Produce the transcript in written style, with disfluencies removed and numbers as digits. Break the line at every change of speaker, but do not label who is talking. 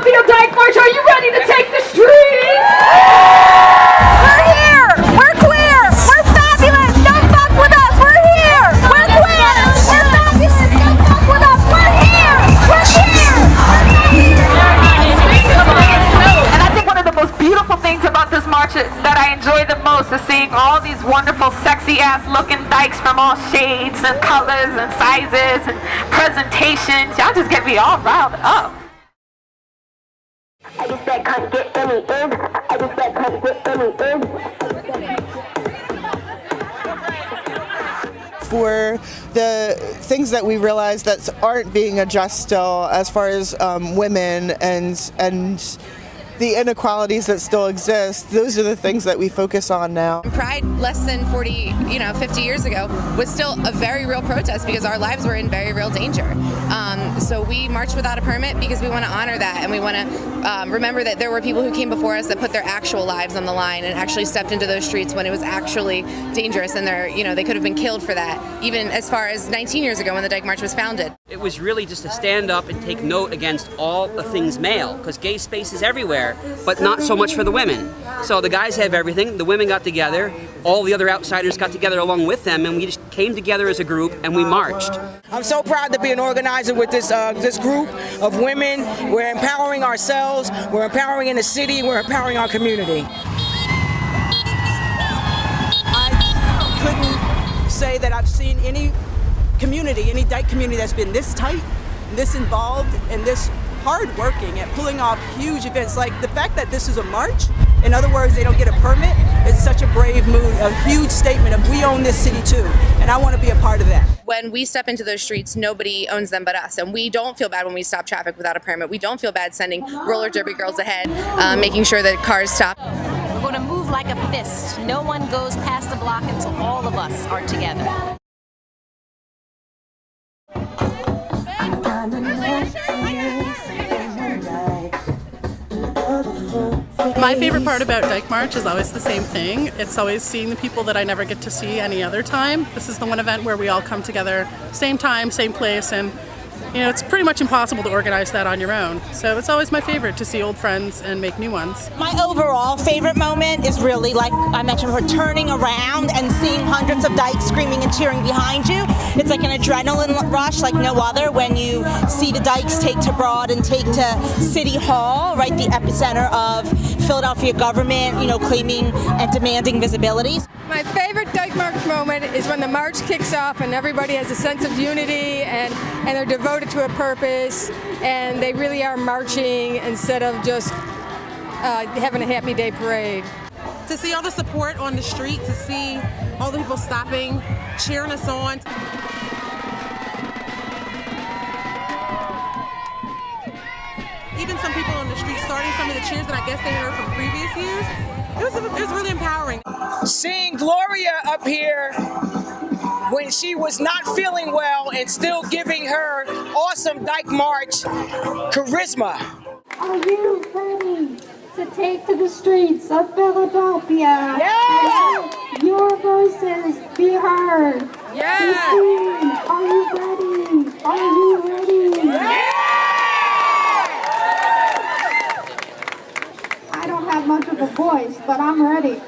Philadelphia Dyke March, are you ready to take the streets?
We're here! We're queer! We're fabulous! Don't fuck with us! We're here! We're queer! We're fabulous! Don't fuck with us! We're here! We're here!
And I think one of the most beautiful things about this march that I enjoy the most is seeing all these wonderful, sexy-ass looking dykes from all shades and colors and sizes and presentations. Y'all just get me all riled up.
I just said can't get any in. I just said can't get any in.
For the things that we realize that aren't being addressed still, as far as women and the inequalities that still exist, those are the things that we focus on now.
Pride less than 40, 50 years ago was still a very real protest because our lives were in very real danger. So we marched without a permit because we want to honor that, and we want to remember that there were people who came before us that put their actual lives on the line and actually stepped into those streets when it was actually dangerous, and they could have been killed for that, even as far as 19 years ago when the Dyke March was founded.
It was really just to stand up and take note against all the things male, because gay space is everywhere, but not so much for the women. So the guys have everything, the women got together, all the other outsiders got together along with them, and we just came together as a group and we marched.
I'm so proud to be an organizer with this group of women. We're empowering ourselves, we're empowering in the city, we're empowering our community.
I couldn't say that I've seen any Dyke community that's been this tight, this involved, and this hard-working at pulling off huge events. Like the fact that this is a march, in other words, they don't get a permit, is such a brave move, a huge statement of we own this city too, and I want to be a part of that.
When we step into those streets, nobody owns them but us, and we don't feel bad when we stop traffic without a permit. We don't feel bad sending roller derby girls ahead, making sure that cars stop.
We're going to move like a fist. No one goes past the block until all of us are together.
My favorite part about Dyke March is always the same thing. It's always seeing the people that I never get to see any other time. This is the one event where we all come together, same time, same place, and it's pretty much impossible to organize that on your own. So it's always my favorite to see old friends and make new ones.
My overall favorite moment is really, like I mentioned before, turning around and seeing hundreds of dykes screaming and cheering behind you. It's like an adrenaline rush like no other when you see the dykes take to Broad and take to City Hall, right, the epicenter of Philadelphia government, claiming and demanding visibility.
My favorite Dyke March moment is when the march kicks off and everybody has a sense of unity and they're devoted to a purpose and they really are marching instead of just having a happy day parade.
To see all the support on the street, to see all the people stopping, cheering us on. Even some people on the street starting some of the cheers that I guess they heard from previous years. It was really empowering.
Seeing Gloria up here when she was not feeling well and still giving her awesome Dyke March charisma.
Are you ready to take to the streets of Philadelphia?
Yeah!
Your voices be heard.
Yeah!
Be seen. Are you ready? Are you ready?
Yeah!
I don't have much of a voice, but I'm ready.